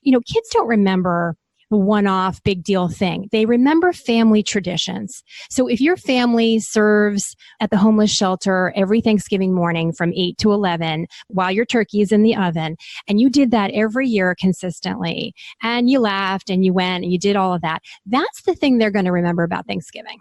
kids don't remember the one-off big deal thing. They remember family traditions. So if your family serves at the homeless shelter every Thanksgiving morning from 8 to 11 while your turkey is in the oven, and you did that every year consistently, and you laughed and you went and you did all of that, that's the thing they're going to remember about Thanksgiving.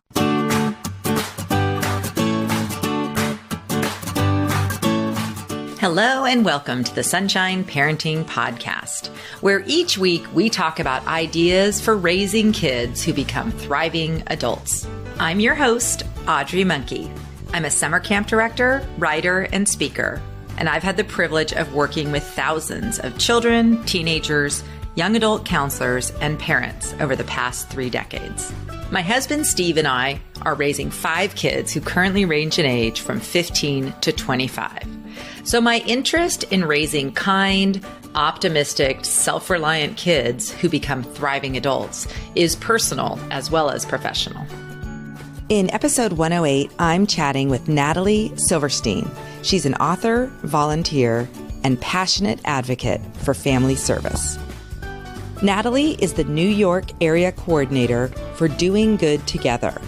Hello and welcome to the Sunshine Parenting Podcast, where each week we talk about ideas for raising kids who become thriving adults. I'm your host, Audrey Monkey. I'm a summer camp director, writer, and speaker, and I've had the privilege of working with thousands of children, teenagers, young adult counselors, and parents over the past 3 decades. My husband, Steve, and I are raising 5 kids who currently range in age from 15 to 25. So my interest in raising kind, optimistic, self-reliant kids who become thriving adults is personal as well as professional. In episode 108, I'm chatting with Natalie Silverstein. She's an author, volunteer, and passionate advocate for family service. Natalie is the New York area coordinator for Doing Good Together,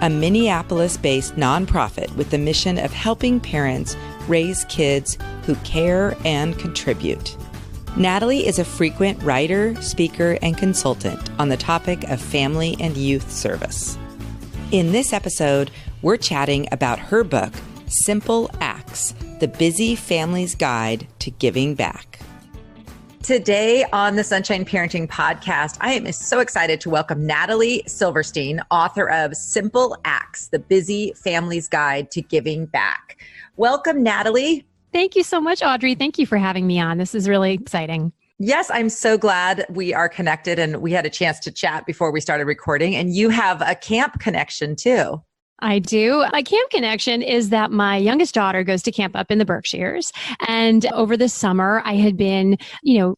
a Minneapolis-based nonprofit with the mission of helping parents raise kids who care and contribute. Natalie is a frequent writer, speaker, and consultant on the topic of family and youth service. In this episode, we're chatting about her book, Simple Acts, The Busy Family's Guide to Giving Back. Today on the Sunshine Parenting Podcast, I am so excited to welcome Natalie Silverstein, author of Simple Acts, The Busy Family's Guide to Giving Back. Welcome, Natalie. Thank you so much, Audrey. Thank you for having me on. This is really exciting. Yes, I'm so glad we are connected and we had a chance to chat before we started recording. And you have a camp connection too. I do. My camp connection is that my youngest daughter goes to camp up in the Berkshires. And over the summer, I had been,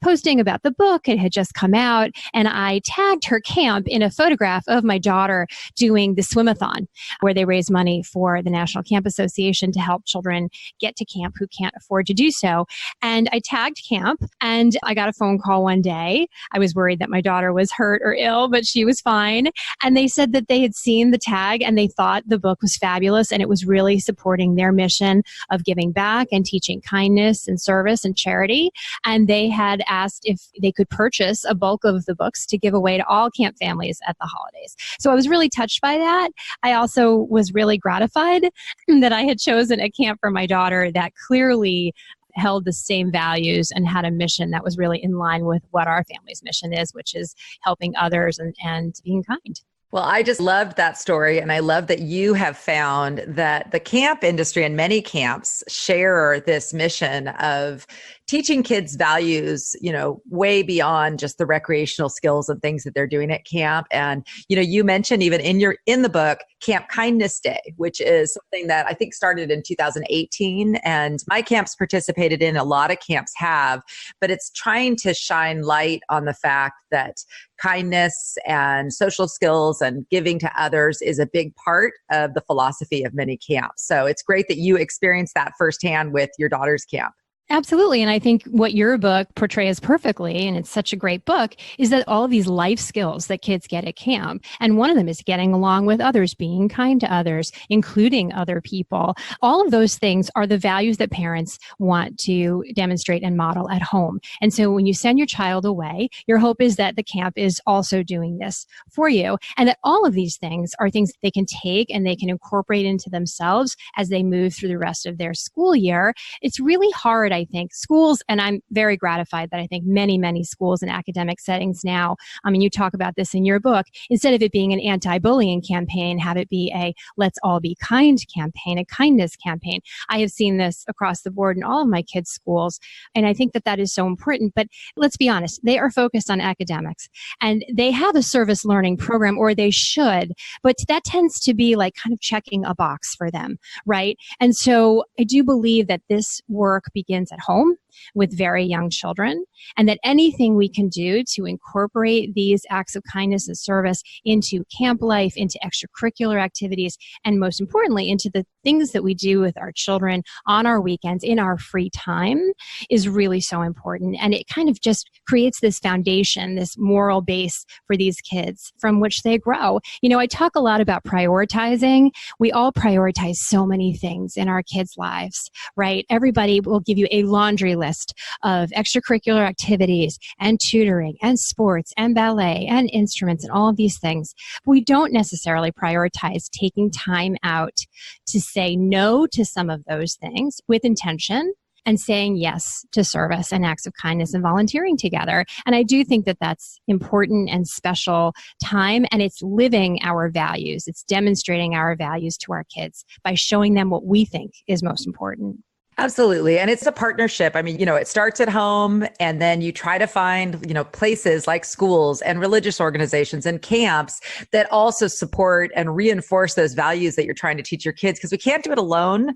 posting about the book. It had just come out. And I tagged her camp in a photograph of my daughter doing the swim-a-thon, where they raise money for the National Camp Association to help children get to camp who can't afford to do so. And I tagged camp and I got a phone call one day. I was worried that my daughter was hurt or ill, but she was fine. And they said that they had seen the tag and they thought the book was fabulous and it was really supporting their mission of giving back and teaching kindness and service and charity. And they had asked if they could purchase a bulk of the books to give away to all camp families at the holidays. So I was really touched by that. I also was really gratified that I had chosen a camp for my daughter that clearly held the same values and had a mission that was really in line with what our family's mission is, which is helping others and being kind. Well, I just loved that story. And I love that you have found that the camp industry and many camps share this mission of teaching kids values, way beyond just the recreational skills and things that they're doing at camp. And, you mentioned even in the book, Camp Kindness Day, which is something that I think started in 2018. And my camps participated in, a lot of camps have, but it's trying to shine light on the fact that kindness and social skills and giving to others is a big part of the philosophy of many camps. So it's great that you experienced that firsthand with your daughter's camp. Absolutely. And I think what your book portrays perfectly, and it's such a great book, is that all of these life skills that kids get at camp, and one of them is getting along with others, being kind to others, including other people. All of those things are the values that parents want to demonstrate and model at home. And so when you send your child away, your hope is that the camp is also doing this for you, and that all of these things are things they can take and they can incorporate into themselves as they move through the rest of their school year. It's really hard, I think, schools, and I'm very gratified that I think many, many schools in academic settings now, you talk about this in your book, instead of it being an anti-bullying campaign, have it be a let's all be kind campaign, a kindness campaign. I have seen this across the board in all of my kids' schools, and I think that that is so important. But let's be honest, they are focused on academics, and they have a service learning program, or they should, but that tends to be like kind of checking a box for them, right? And so I do believe that this work begins at home. with very young children, and that anything we can do to incorporate these acts of kindness and service into camp life, into extracurricular activities, and most importantly, into the things that we do with our children on our weekends, in our free time, is really so important. And it kind of just creates this foundation, this moral base for these kids from which they grow. I talk a lot about prioritizing. We all prioritize so many things in our kids' lives, right? Everybody will give you a laundry list of extracurricular activities and tutoring and sports and ballet and instruments and all of these things. We don't necessarily prioritize taking time out to say no to some of those things with intention, and saying yes to service and acts of kindness and volunteering together. And I do think that that's important and special time, and it's living our values. It's demonstrating our values to our kids by showing them what we think is most important. Absolutely. And it's a partnership. I mean, it starts at home, and then you try to find, places like schools and religious organizations and camps that also support and reinforce those values that you're trying to teach your kids, because we can't do it alone.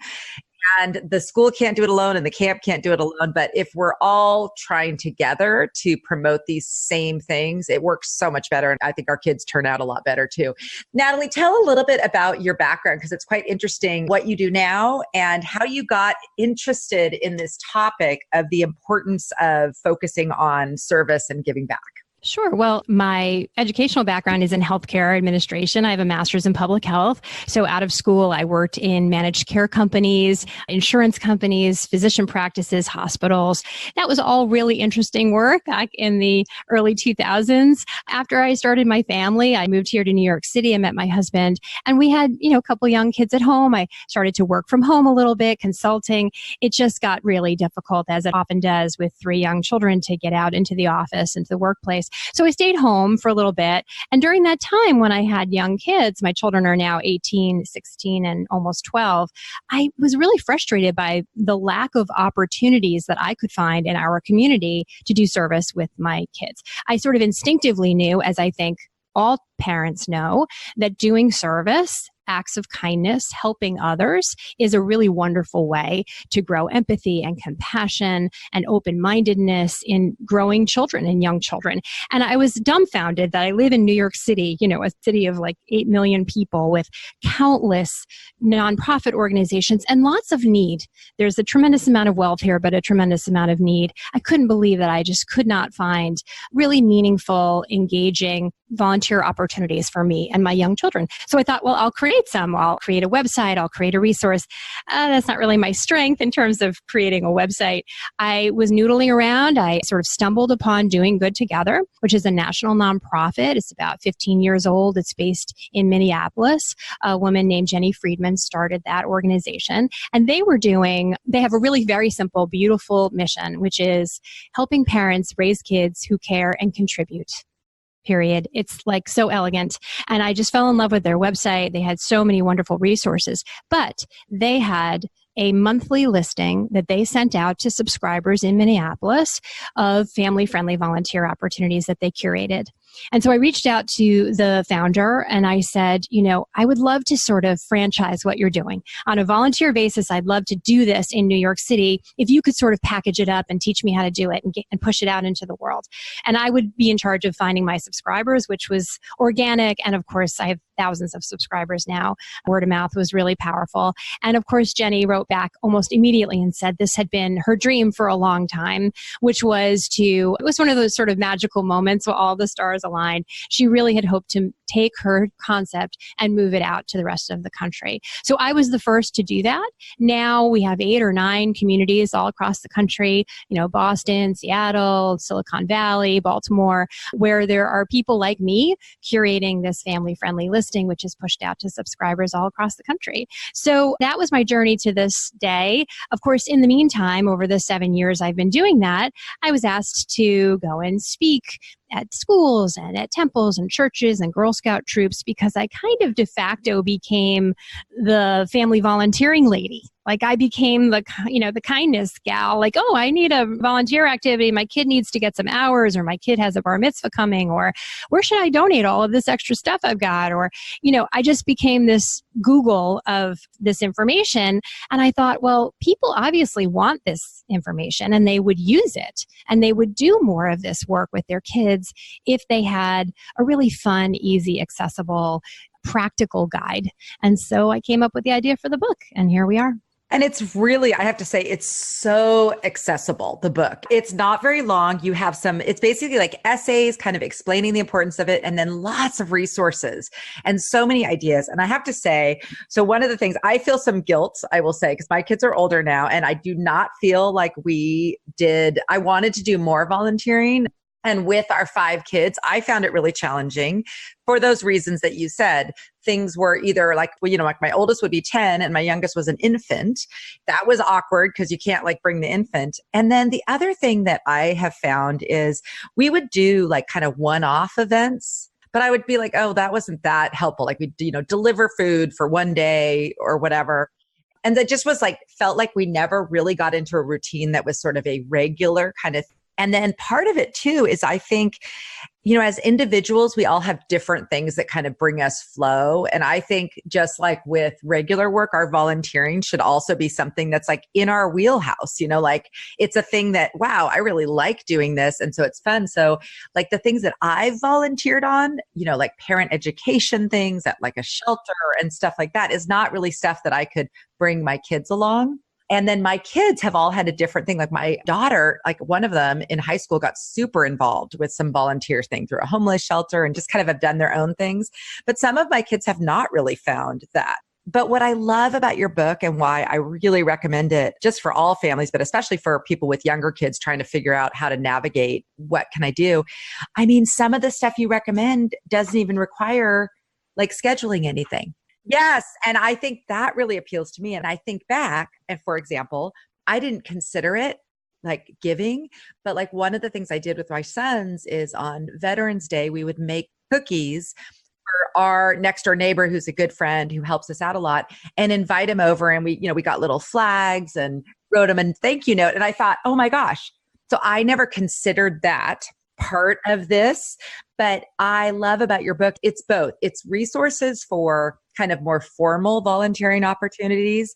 And the school can't do it alone, and the camp can't do it alone. But if we're all trying together to promote these same things, it works so much better. And I think our kids turn out a lot better too. Natalie, tell a little bit about your background, because it's quite interesting what you do now and how you got interested in this topic of the importance of focusing on service and giving back. Sure. Well, my educational background is in healthcare administration. I have a master's in public health. So out of school, I worked in managed care companies, insurance companies, physician practices, hospitals. That was all really interesting work back in the early 2000s. After I started my family, I moved here to New York City. I met my husband, and we had, a couple young kids at home. I started to work from home a little bit, consulting. It just got really difficult, as it often does with 3 young children, to get out into the office, into the workplace. So I stayed home for a little bit. And during that time, when I had young kids, my children are now 18, 16, and almost 12, I was really frustrated by the lack of opportunities that I could find in our community to do service with my kids. I sort of instinctively knew, as I think all parents know, that doing service, acts of kindness, helping others, is a really wonderful way to grow empathy and compassion and open-mindedness in growing children and young children. And I was dumbfounded that I live in New York City, a city of like 8 million people with countless nonprofit organizations and lots of need. There's a tremendous amount of wealth here, but a tremendous amount of need. I couldn't believe that I just could not find really meaningful, engaging volunteer opportunities for me and my young children. So I thought, well, I'll create some. I'll create a website. I'll create a resource. That's not really my strength in terms of creating a website. I was noodling around. I sort of stumbled upon Doing Good Together, which is a national nonprofit. It's about 15 years old. It's based in Minneapolis. A woman named Jenny Friedman started that organization. And they have a really very simple, beautiful mission, which is helping parents raise kids who care and contribute. Period. It's like so elegant. And I just fell in love with their website. They had so many wonderful resources, but they had a monthly listing that they sent out to subscribers in Minneapolis of family-friendly volunteer opportunities that they curated. And so I reached out to the founder and I said, I would love to sort of franchise what you're doing. On a volunteer basis, I'd love to do this in New York City. If you could sort of package it up and teach me how to do it and push it out into the world. And I would be in charge of finding my subscribers, which was organic. And of course, I have thousands of subscribers now. Word of mouth was really powerful. And of course, Jenny wrote back almost immediately and said this had been her dream for a long time, which was it was one of those sort of magical moments where all the stars aligned. She really had hoped to take her concept and move it out to the rest of the country. So I was the first to do that. Now we have 8 or 9 communities all across the country, Boston, Seattle, Silicon Valley, Baltimore, where there are people like me curating this family-friendly listing, which is pushed out to subscribers all across the country. So that was my journey to this day. Of course, in the meantime, over the 7 years I've been doing that, I was asked to go and speak at schools and at temples and churches and Girl Scout troops because I kind of de facto became the family volunteering lady. Like I became the kindness gal, like, oh, I need a volunteer activity. My kid needs to get some hours, or my kid has a bar mitzvah coming, or where should I donate all of this extra stuff I've got? Or, I just became this Google of this information. And I thought, well, people obviously want this information and they would use it and they would do more of this work with their kids if they had a really fun, easy, accessible, practical guide. And so I came up with the idea for the book, and here we are. And it's really, I have to say, it's so accessible, the book. It's not very long. You have it's basically like essays kind of explaining the importance of it, and then lots of resources and so many ideas. And I have to say, so one of the things, I feel some guilt, I will say, because my kids are older now, and I do not feel like I wanted to do more volunteering. And with our 5 kids, I found it really challenging for those reasons that you said. Things were either like my oldest would be 10 and my youngest was an infant. That was awkward because you can't bring the infant. And then the other thing that I have found is we would do kind of one-off events, but I would be like, oh, that wasn't that helpful. Like we deliver food for one day or whatever. And that just was felt like we never really got into a routine that was sort of a regular kind of. And then part of it too is I think, as individuals, we all have different things that kind of bring us flow. And I think just like with regular work, our volunteering should also be something that's in our wheelhouse, it's a thing that, wow, I really like doing this. And so it's fun. So the things that I've volunteered on, parent education things at a shelter and stuff like that is not really stuff that I could bring my kids along. And then my kids have all had a different thing. Like my daughter, one of them in high school got super involved with some volunteer thing through a homeless shelter and just kind of have done their own things. But some of my kids have not really found that. But what I love about your book and why I really recommend it just for all families, but especially for people with younger kids trying to figure out how to navigate, what can I do? I mean, some of the stuff you recommend doesn't even require scheduling anything. Yes. And I think that really appeals to me. And I think back, and for example, I didn't consider it giving, but one of the things I did with my sons is on Veterans Day, we would make cookies for our next door neighbor, who's a good friend who helps us out a lot, and invite him over. And we got little flags and wrote him a thank you note. And I thought, oh my gosh. So I never considered that part of this, but I love about your book, it's both. It's resources for kind of more formal volunteering opportunities,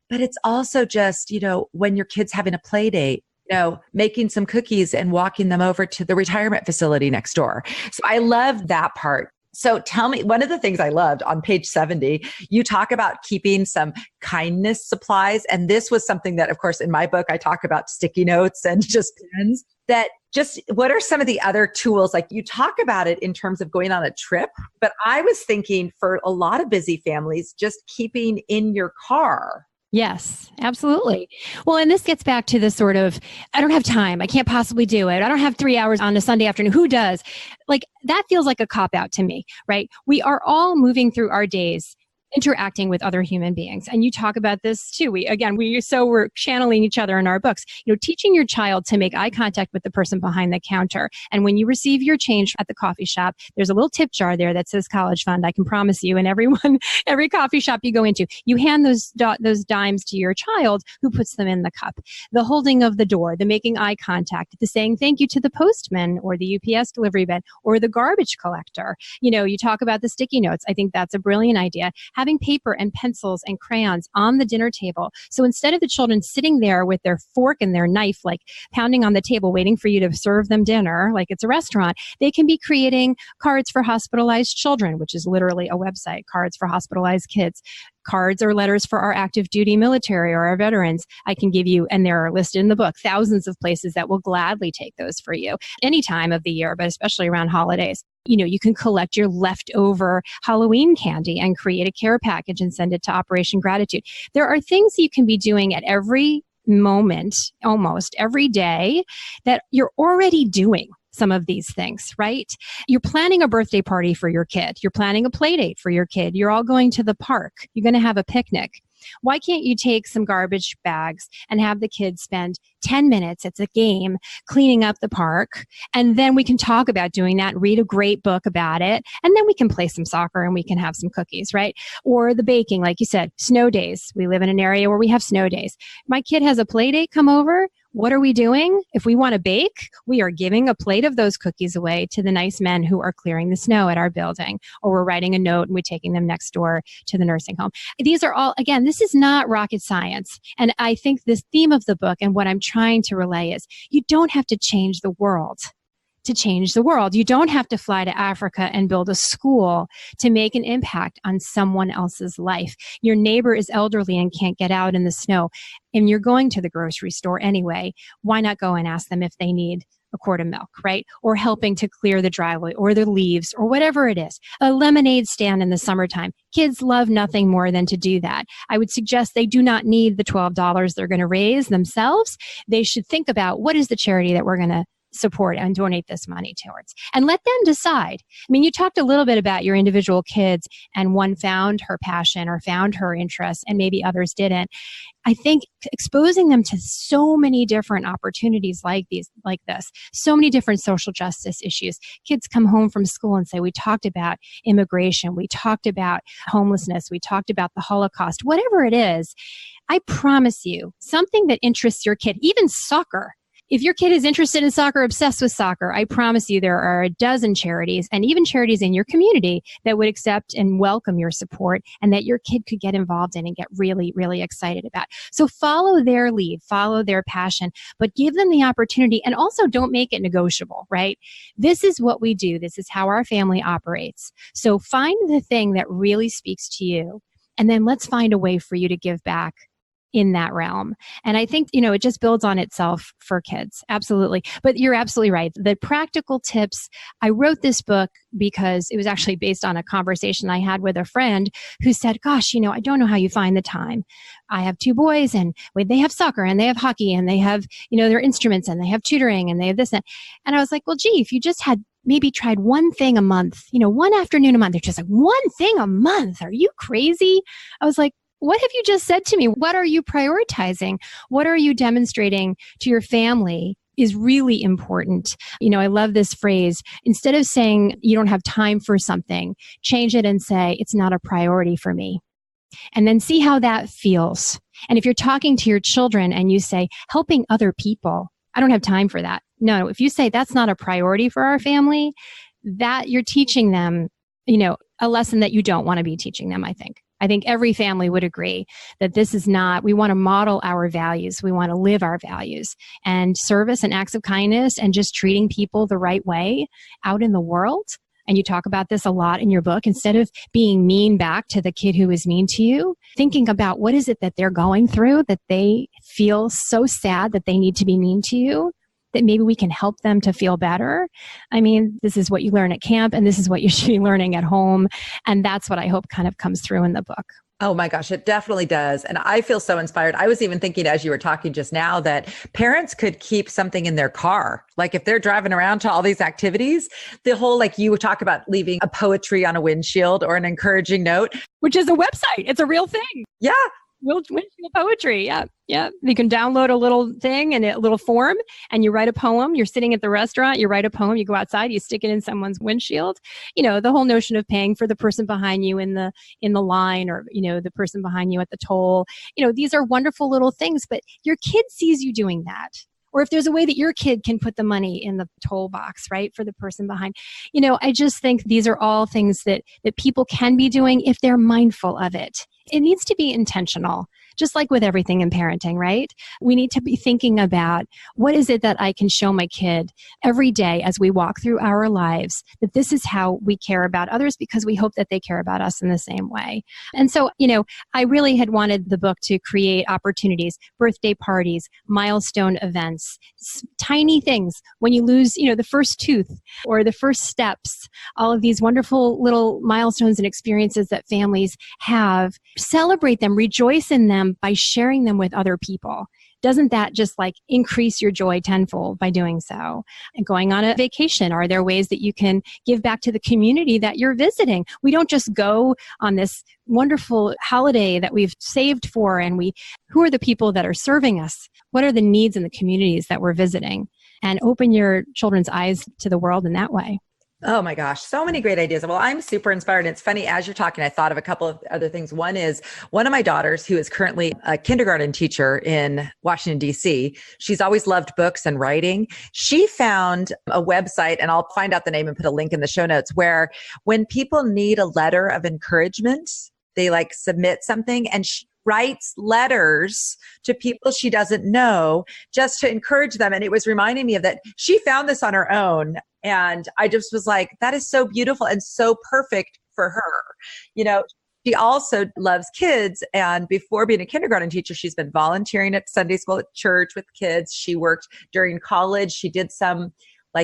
but it's also just, when your kid's having a play date, making some cookies and walking them over to the retirement facility next door. So I love that part. So tell me, one of the things I loved on page 70, you talk about keeping some kindness supplies. And this was something that, of course, in my book, I talk about sticky notes and just pens. What are some of the other tools? You talk about it in terms of going on a trip, but I was thinking for a lot of busy families, just keeping in your car. Yes, absolutely. Well, and this gets back to the sort of, I don't have time. I can't possibly do it. I don't have 3 hours on a Sunday afternoon. Who does? That feels like a cop-out to me, right? We are all moving through our days interacting with other human beings. And you talk about this too. We're channeling each other in our books, teaching your child to make eye contact with the person behind the counter. And when you receive your change at the coffee shop, there's a little tip jar there that says college fund. I can promise you. And every coffee shop you go into, you hand those dimes to your child who puts them in the cup. The holding of the door, the making eye contact, the saying thank you to the postman or the UPS delivery man or the garbage collector. You talk about the sticky notes. I think that's a brilliant idea. Having paper and pencils and crayons on the dinner table. So instead of the children sitting there with their fork and their knife, pounding on the table, waiting for you to serve them dinner, like it's a restaurant, they can be creating cards for hospitalized children, which is literally a website, cards for hospitalized kids. Cards or letters for our active duty military or our veterans. I can give you, and they're listed in the book, thousands of places that will gladly take those for you any time of the year, but especially around holidays. You can collect your leftover Halloween candy and create a care package and send it to Operation Gratitude. There are things you can be doing at every moment, almost every day, that you're already doing some of these things, right? You're planning a birthday party for your kid. You're planning a play date for your kid. You're all going to the park. You're going to have a picnic. Why can't you take some garbage bags and have the kids spend 10 minutes, it's a game, cleaning up the park, and then we can talk about doing that, read a great book about it, and then we can play some soccer and we can have some cookies, right? Or the baking, like you said, snow days. We live in an area where we have snow days. My kid has a play date come over. What are we doing? If we want to bake, we are giving a plate of those cookies away to the nice men who are clearing the snow at our building, or we're writing a note and we're taking them next door to the nursing home. These are all, again, this is not rocket science. And I think this theme of the book and what I'm trying to relay is you don't have to change the world to change the world. You don't have to fly to Africa and build a school to make an impact on someone else's life. Your neighbor is elderly and can't get out in the snow, and you're going to the grocery store anyway. Why not go and ask them if they need a quart of milk, right? Or helping to clear the driveway or the leaves or whatever it is. A lemonade stand in the summertime. Kids love nothing more than to do that. I would suggest they do not need the $12 they're going to raise themselves. They should think about what is the charity that we're going to support and donate this money towards, and let them decide. I mean, you talked a little bit about your individual kids, and one found her passion or found her interest and maybe others didn't. I think exposing them to so many different opportunities like this, so many different social justice issues. Kids come home from school and say, we talked about immigration, we talked about homelessness, we talked about the Holocaust, whatever it is. I promise you, something that interests your kid, even soccer. If your kid is interested in soccer, obsessed with soccer, I promise you there are a dozen charities and even charities in your community that would accept and welcome your support and that your kid could get involved in and get really, really excited about. So follow their lead, follow their passion, but give them the opportunity, and also don't make it negotiable, right? This is what we do. This is how our family operates. So find the thing that really speaks to you, and then let's find a way for you to give back in that realm. And I think, it just builds on itself for kids. Absolutely. But you're absolutely right. The practical tips, I wrote this book because it was actually based on a conversation I had with a friend who said, gosh, I don't know how you find the time. I have 2 boys and they have soccer and they have hockey and they have, their instruments and they have tutoring and they have this. And I was like, well, gee, if you just had maybe tried one thing a month, one afternoon a month, they're just like, one thing a month. Are you crazy? I was like, what have you just said to me? What are you prioritizing? What are you demonstrating to your family is really important? I love this phrase. Instead of saying you don't have time for something, change it and say it's not a priority for me. And then see how that feels. And if you're talking to your children and you say, helping other people, I don't have time for that. No, if you say that's not a priority for our family, that you're teaching them, a lesson that you don't want to be teaching them, I think. I think every family would agree that this is not, we want to model our values. We want to live our values, and service and acts of kindness and just treating people the right way out in the world. And you talk about this a lot in your book. Instead of being mean back to the kid who is mean to you, thinking about what is it that they're going through that they feel so sad that they need to be mean to you, that maybe we can help them to feel better. I mean, this is what you learn at camp, and this is what you should be learning at home. And that's what I hope kind of comes through in the book. Oh my gosh, it definitely does. And I feel so inspired. I was even thinking as you were talking just now that parents could keep something in their car. Like if they're driving around to all these activities, the whole, like you talk about leaving a poetry on a windshield or an encouraging note. Which is a website. It's a real thing. Yeah. Windshield poetry. Yeah. Yeah. You can download a little thing and a little form and you write a poem. You're sitting at the restaurant, you write a poem, you go outside, you stick it in someone's windshield. The whole notion of paying for the person behind you in the line, or, the person behind you at the toll. These are wonderful little things, but your kid sees you doing that. Or if there's a way that your kid can put the money in the toll box, right, for the person behind. I just think these are all things that people can be doing if they're mindful of it. It needs to be intentional, just like with everything in parenting, right? We need to be thinking about what is it that I can show my kid every day as we walk through our lives, that this is how we care about others because we hope that they care about us in the same way. And so, I really had wanted the book to create opportunities, birthday parties, milestone events, tiny things. When you lose, the first tooth or the first steps, all of these wonderful little milestones and experiences that families have, celebrate them, rejoice in them by sharing them with other people. doesn't that just like increase your joy tenfold by doing so? And going on a vacation, are there ways that you can give back to the community that you're visiting? We don't just go on this wonderful holiday that we've saved for, and who are the people that are serving us? What are the needs in the communities that we're visiting? And open your children's eyes to the world in that way. Oh my gosh, so many great ideas. Well, I'm super inspired. And it's funny, as you're talking, I thought of a couple of other things. One is one of my daughters, who is currently a kindergarten teacher in Washington, D.C. She's always loved books and writing. She found a website, and I'll find out the name and put a link in the show notes, where when people need a letter of encouragement, they like submit something, and she writes letters to people she doesn't know just to encourage them. And it was reminding me of that. She found this on her own. And I just was like, that is so beautiful and so perfect for her. You know, she also loves kids. And before being a kindergarten teacher, she's been volunteering at Sunday school at church with kids. She worked during college. She did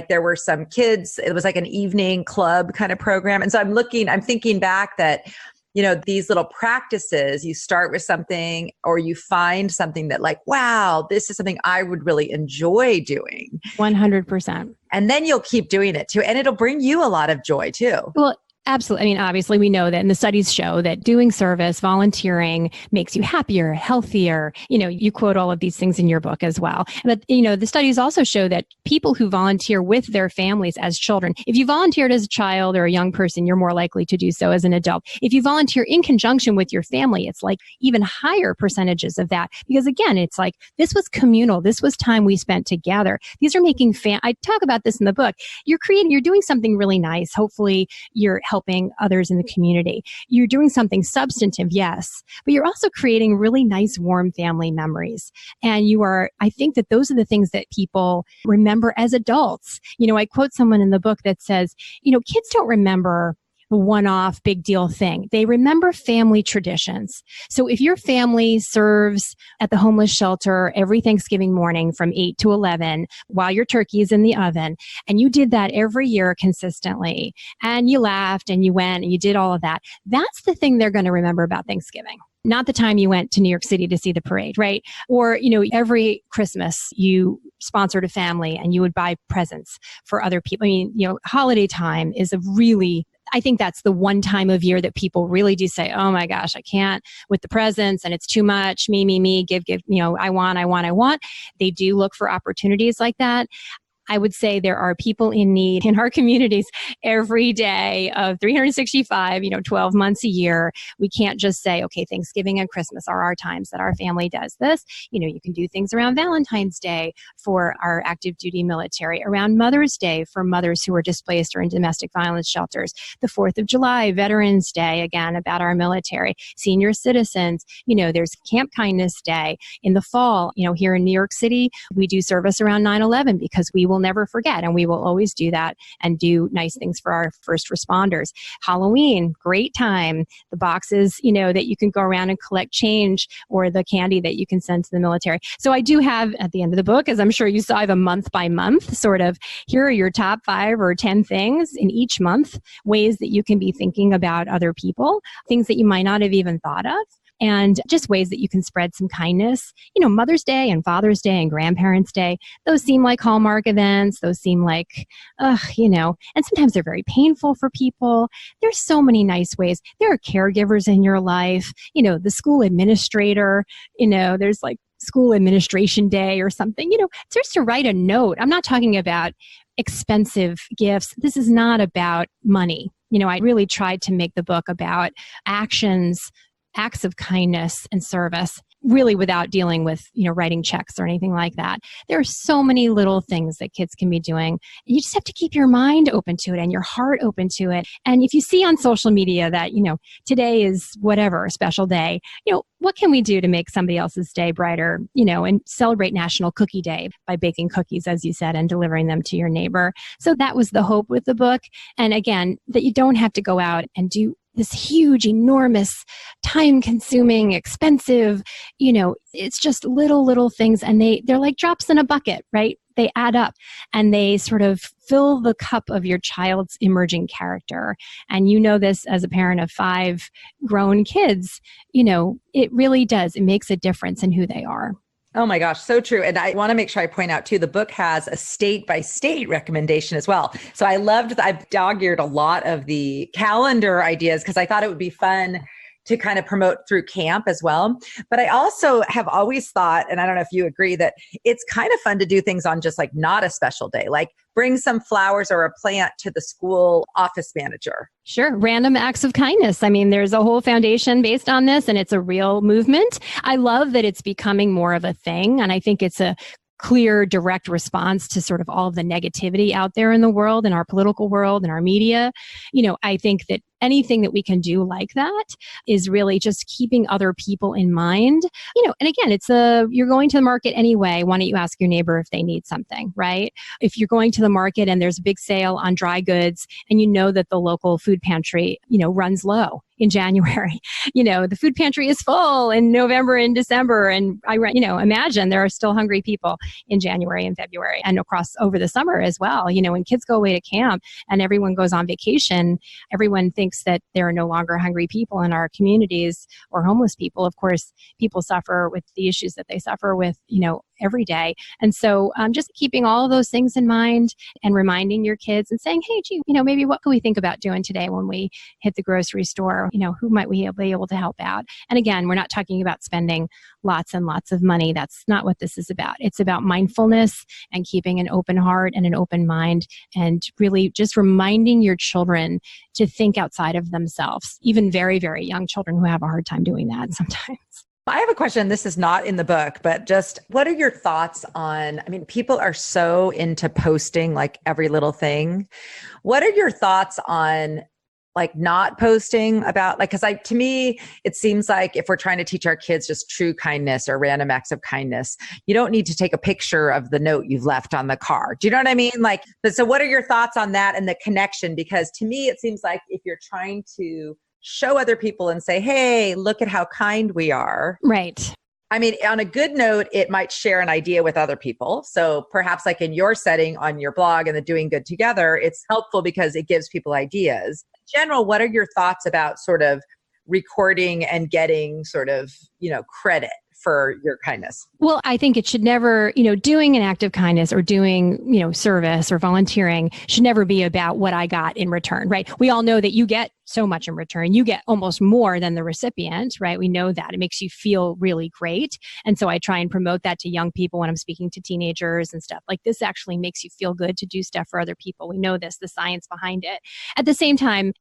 there were some kids. It was like an evening club kind of program. And so I'm thinking back that, you know, these little practices, you start with something or you find something that like, wow, this is something I would really enjoy doing. 100%. And then you'll keep doing it too. And it'll bring you a lot of joy too. Well, absolutely. I mean, obviously we know that, and the studies show that doing service, volunteering makes you happier, healthier. You know, you quote all of these things in your book as well. But, you know, the studies also show that people who volunteer with their families as children, if you volunteered as a child or a young person, you're more likely to do so as an adult. If you volunteer in conjunction with your family, it's like even higher percentages of that. Because again, it's like, this was communal. This was time we spent together. These are making I talk about this in the book. You're doing something really nice. Hopefully you're helping others in the community. You're doing something substantive, yes, but you're also creating really nice, warm family memories. And I think that those are the things that people remember as adults. You know, I quote someone in the book that says, you know, kids don't remember a one-off big deal thing. They remember family traditions. So if your family serves at the homeless shelter every Thanksgiving morning from 8 to 11 while your turkey is in the oven, and you did that every year consistently, and you laughed and you went and you did all of that, that's the thing they're going to remember about Thanksgiving. Not the time you went to New York City to see the parade, right? Or, you know, every Christmas you sponsored a family and you would buy presents for other people. I mean, you know, holiday time is I think that's the one time of year that people really do say, oh my gosh, I can't with the presents and it's too much, me, give, you know, I want. They do look for opportunities like that. I would say there are people in need in our communities every day of 365, 12 months a year. We can't just say, okay, Thanksgiving and Christmas are our times that our family does this. You can do things around Valentine's Day for our active duty military, around Mother's Day for mothers who are displaced or in domestic violence shelters, the 4th of July, Veterans Day, again, about our military, senior citizens, there's Camp Kindness Day in the fall. Here in New York City, we do service around 9/11 because we will never forget, and we will always do that and do nice things for our first responders. Halloween, great time. The boxes, that you can go around and collect change, or the candy that you can send to the military. So I do have, at the end of the book, as I'm sure you saw, I have a month by month sort of, here are your top 5 or 10 things in each month, ways that you can be thinking about other people, things that you might not have even thought of, and just ways that you can spread some kindness. Mother's Day and Father's Day and Grandparents' Day, those seem like Hallmark events. Those seem like, and sometimes they're very painful for people. There's so many nice ways. There are caregivers in your life, the school administrator, there's like school administration day or something, just to write a note. I'm not talking about expensive gifts. This is not about money. I really tried to make the book about acts of kindness and service, really without dealing with, writing checks or anything like that. There are so many little things that kids can be doing. You just have to keep your mind open to it and your heart open to it. And if you see on social media that, today is whatever, a special day, what can we do to make somebody else's day brighter, and celebrate National Cookie Day by baking cookies, as you said, and delivering them to your neighbor. So that was the hope with the book. And again, that you don't have to go out and do this huge, enormous, time-consuming, expensive, it's just little things, and they're like drops in a bucket, right? They add up and they sort of fill the cup of your child's emerging character. And this as a parent of 5 grown kids, it really does. It makes a difference in who they are. Oh my gosh, so true. And I want to make sure I point out too, the book has a state by state recommendation as well. So I loved that. I've dog-eared a lot of the calendar ideas because I thought it would be fun to kind of promote through camp as well. But I also have always thought, and I don't know if you agree, that it's kind of fun to do things on just like not a special day, like bring some flowers or a plant to the school office manager. Sure. Random acts of kindness. I mean, there's a whole foundation based on this, and it's a real movement. I love that it's becoming more of a thing. And I think it's a clear, direct response to sort of all of the negativity out there in the world, in our political world, in our media. I think that anything that we can do like that is really just keeping other people in mind. And again, you're going to the market anyway. Why don't you ask your neighbor if they need something, right? If you're going to the market and there's a big sale on dry goods and you know that the local food pantry, runs low in January, the food pantry is full in November and December. And imagine there are still hungry people in January and February and over the summer as well. When kids go away to camp and everyone goes on vacation, everyone thinks that there are no longer hungry people in our communities or homeless people. Of course, people suffer with the issues that they suffer with, every day. And so just keeping all of those things in mind and reminding your kids and saying, hey, gee, maybe what can we think about doing today when we hit the grocery store? Who might we be able to help out? And again, we're not talking about spending lots and lots of money. That's not what this is about. It's about mindfulness and keeping an open heart and an open mind and really just reminding your children to think outside of themselves, even very, very young children who have a hard time doing that sometimes. I have a question. This is not in the book, but just what are your thoughts on, people are so into posting like every little thing. What are your thoughts on like not posting about because to me, it seems like if we're trying to teach our kids just true kindness or random acts of kindness, you don't need to take a picture of the note you've left on the car. Do you know what I mean? So what are your thoughts on that and the connection? Because to me, it seems like if you're trying to show other people and say, hey, look at how kind we are. Right. On a good note, it might share an idea with other people. So perhaps like in your setting on your blog and the Doing Good Together, it's helpful because it gives people ideas. In general, what are your thoughts about sort of recording and getting sort of, credit for your kindness? Well, I think it should never, doing an act of kindness or doing, service or volunteering should never be about what I got in return, right? We all know that you get so much in return. You get almost more than the recipient, right? We know that. It makes you feel really great. And so I try and promote that to young people when I'm speaking to teenagers and stuff. Like this actually makes you feel good to do stuff for other people. We know this, the science behind it. At the same time,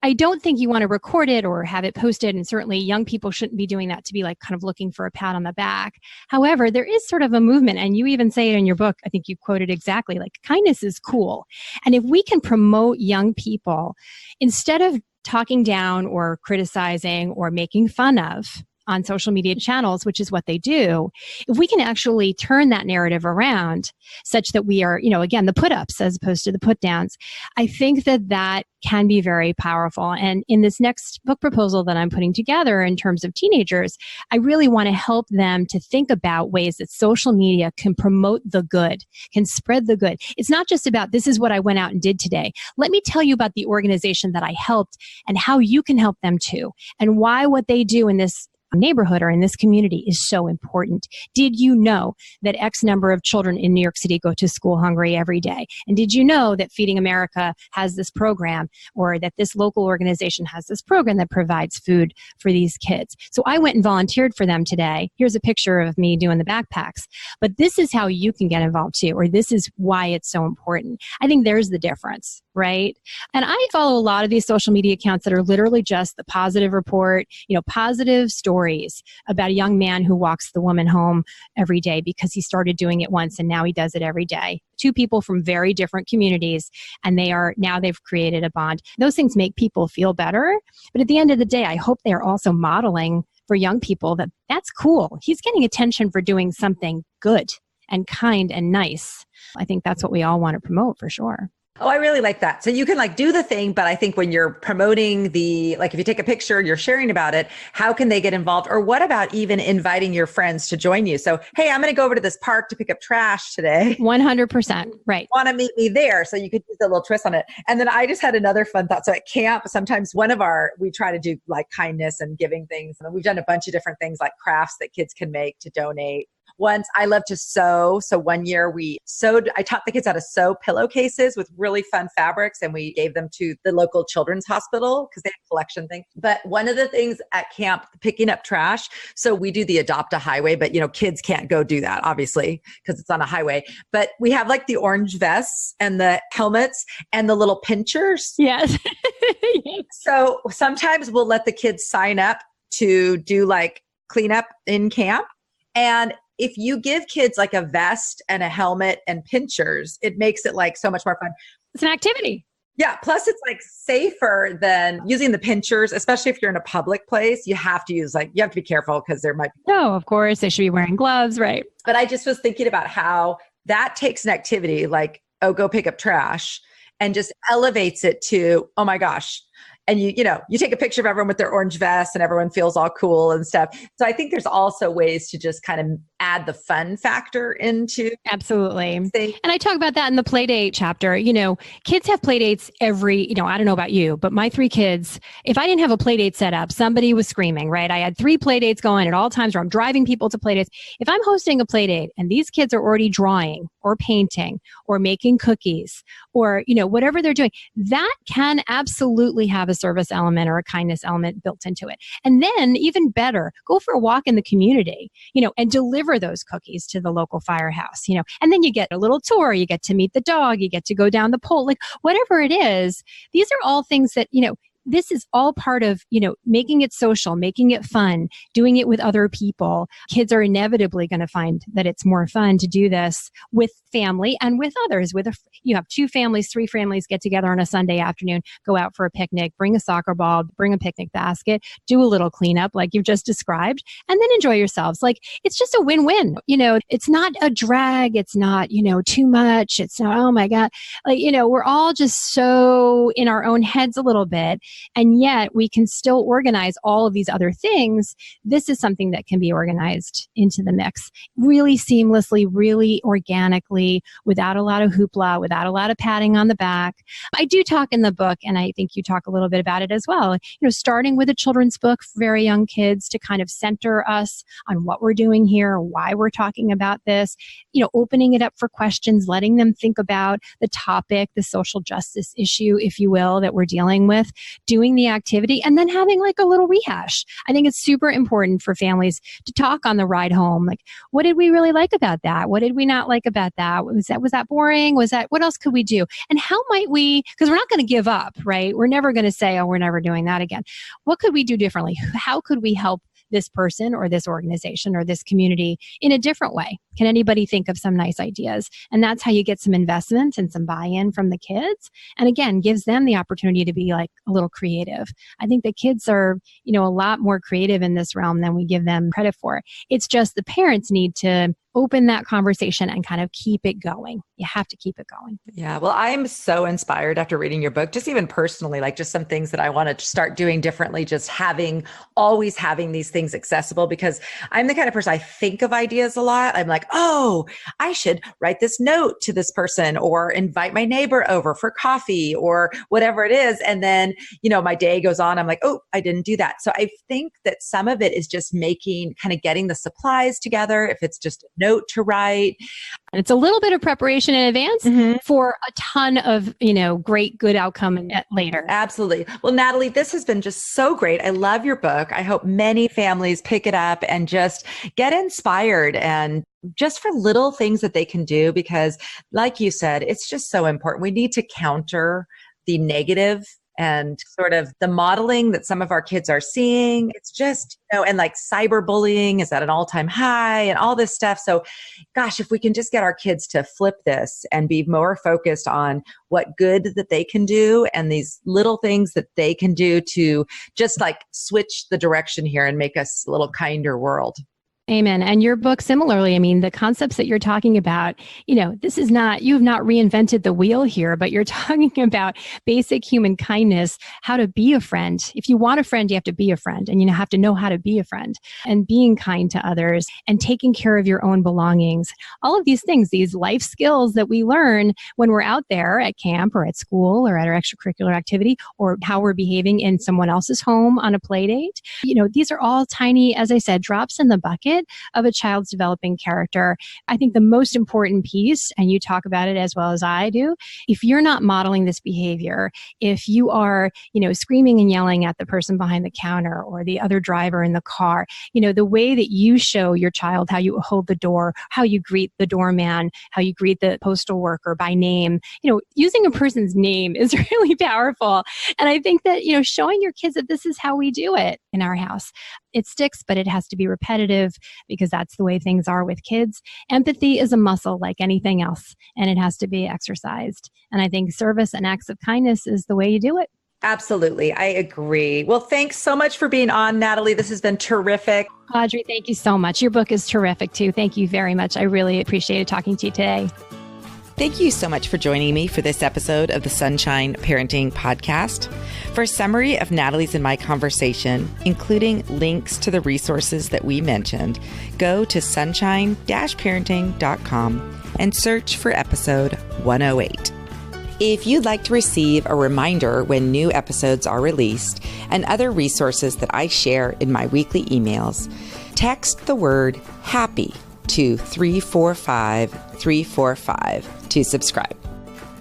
I don't think you want to record it or have it posted. And certainly young people shouldn't be doing that to be like kind of looking for a pat on the back. However, there is sort of a movement, and you even say it in your book, I think you quoted exactly, like kindness is cool. And if we can promote young people, instead of talking down or criticizing or making fun of on social media channels, which is what they do, if we can actually turn that narrative around such that we are, again, the put-ups as opposed to the put-downs, I think that can be very powerful. And in this next book proposal that I'm putting together in terms of teenagers, I really want to help them to think about ways that social media can promote the good, can spread the good. It's not just about this is what I went out and did today. Let me tell you about the organization that I helped and how you can help them too, and why what they do in this neighborhood or in this community is so important. Did you know that X number of children in New York City go to school hungry every day? And did you know that Feeding America has this program, or that this local organization has this program that provides food for these kids? So I went and volunteered for them today. Here's a picture of me doing the backpacks. But this is how you can get involved too, or this is why it's so important. I think there's the difference, right? And I follow a lot of these social media accounts that are literally just the positive report, positive stories about a young man who walks the woman home every day because he started doing it once and now he does it every day. Two people from very different communities, and they've created a bond. Those things make people feel better. But at the end of the day, I hope they're also modeling for young people that that's cool. He's getting attention for doing something good and kind and nice. I think that's what we all want to promote for sure. Oh, I really like that. So you can do the thing, but I think when you're promoting if you take a picture, you're sharing about it, how can they get involved? Or what about even inviting your friends to join you? So, hey, I'm going to go over to this park to pick up trash today. 100%. Right. Want to meet me there? So you could use a little twist on it. And then I just had another fun thought. So at camp, sometimes we try to do like kindness and giving things. And we've done a bunch of different things like crafts that kids can make to donate. Once I love to sew. So one year I taught the kids how to sew pillowcases with really fun fabrics, and we gave them to the local children's hospital because they had a collection thing. But one of the things at camp, picking up trash. So we do the adopt a highway, but kids can't go do that obviously because it's on a highway. But we have like the orange vests and the helmets and the little pinchers. Yes. So sometimes we'll let the kids sign up to do like cleanup in camp. And if you give kids like a vest and a helmet and pinchers, it makes it like so much more fun. It's an activity. Yeah. Plus it's like safer than using the pinchers, especially if you're in a public place. You have to be careful because there might be. No, of course they should be wearing gloves. Right. But I just was thinking about how that takes an activity like, oh, go pick up trash, and just elevates it to, oh my gosh. And you take a picture of everyone with their orange vests and everyone feels all cool and stuff. So I think there's also ways to just kind of add the fun factor into. Absolutely. And I talk about that in the Playdate chapter. Kids have Playdates every, I don't know about you, but my 3 kids, if I didn't have a Playdate set up, somebody was screaming, right? I had 3 Playdates going at all times where I'm driving people to Playdates. If I'm hosting a Playdate and these kids are already drawing or painting or making cookies or, whatever they're doing, that can absolutely have a service element or a kindness element built into it. And then even better, go for a walk in the community, and deliver those cookies to the local firehouse, and then you get a little tour, you get to meet the dog, you get to go down the pole, like whatever it is. These are all things that, this is all part of, making it social, making it fun, doing it with other people. Kids are inevitably going to find that it's more fun to do this with family and with others. You have 2 families, 3 families get together on a Sunday afternoon, go out for a picnic, bring a soccer ball, bring a picnic basket, do a little cleanup like you've just described, and then enjoy yourselves. Like it's just a win-win. It's not a drag. It's not, too much. It's not, oh my God. Like, we're all just so in our own heads a little bit. And yet we can still organize all of these other things. This is something that can be organized into the mix really seamlessly, really organically, without a lot of hoopla, without a lot of patting on the back. I do talk in the book, and I think you talk a little bit about it as well, starting with a children's book for very young kids to kind of center us on what we're doing here, why we're talking about this, opening it up for questions, letting them think about the topic, the social justice issue, if you will, that we're dealing with, doing the activity, and then having like a little rehash. I think it's super important for families to talk on the ride home. Like, what did we really like about that? What did we not like about that? Was that boring? What else could we do? And how might we, because we're not going to give up, right? We're never going to say, oh, we're never doing that again. What could we do differently? How could we help this person or this organization or this community in a different way? Can anybody think of some nice ideas? And that's how you get some investment and some buy-in from the kids. And again, gives them the opportunity to be like a little creative. I think the kids are, a lot more creative in this realm than we give them credit for. It's just the parents need to open that conversation and kind of keep it going. You have to keep it going. Yeah. Well, I'm so inspired after reading your book, just even personally, like just some things that I want to start doing differently, just always having these things accessible, because I'm the kind of person, I think of ideas a lot. I'm like, oh, I should write this note to this person or invite my neighbor over for coffee or whatever it is. And then, my day goes on. I'm like, oh, I didn't do that. So I think that some of it is just getting the supplies together. If it's just a note to write. And it's a little bit of preparation in advance for a ton of, great, good outcome later. Absolutely. Well, Natalie, this has been just so great. I love your book. I hope many families pick it up and just get inspired, and just for little things that they can do, because like you said, it's just so important. We need to counter the negative and sort of the modeling that some of our kids are seeing. It's just, and like cyberbullying is at an all-time high and all this stuff. So gosh, if we can just get our kids to flip this and be more focused on what good that they can do and these little things that they can do to just like switch the direction here and make us a little kinder world. Amen. And your book, similarly, I mean, the concepts that you're talking about, this is not, you have not reinvented the wheel here, but you're talking about basic human kindness, how to be a friend. If you want a friend, you have to be a friend, and you have to know how to be a friend, and being kind to others and taking care of your own belongings. All of these things, these life skills that we learn when we're out there at camp or at school or at our extracurricular activity, or how we're behaving in someone else's home on a play date. These are all tiny, as I said, drops in the bucket unit of a child's developing character. I think the most important piece, and you talk about it as well as I do, if you're not modeling this behavior, if you are, screaming and yelling at the person behind the counter or the other driver in the car, the way that you show your child how you hold the door, how you greet the doorman, how you greet the postal worker by name, using a person's name is really powerful. And I think that, showing your kids that this is how we do it in our house. It sticks, but it has to be repetitive because that's the way things are with kids. Empathy is a muscle like anything else, and it has to be exercised. And I think service and acts of kindness is the way you do it. Absolutely. I agree. Well, thanks so much for being on, Natalie. This has been terrific. Audrey, thank you so much. Your book is terrific too. Thank you very much. I really appreciated talking to you today. Thank you so much for joining me for this episode of the Sunshine Parenting Podcast. For a summary of Natalie's and my conversation, including links to the resources that we mentioned, go to sunshine-parenting.com and search for episode 108. If you'd like to receive a reminder when new episodes are released and other resources that I share in my weekly emails, text the word HAPPY to 345-345 to subscribe.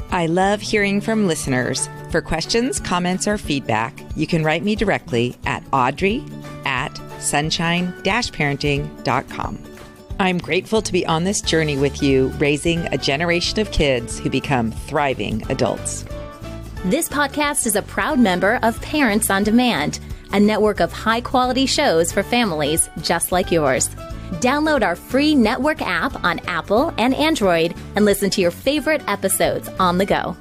I love hearing from listeners. For questions, comments, or feedback, you can write me directly at audrey@sunshine-parenting.com. I'm grateful to be on this journey with you, raising a generation of kids who become thriving adults. This podcast is a proud member of Parents on Demand, a network of high-quality shows for families just like yours. Download our free network app on Apple and Android and listen to your favorite episodes on the go.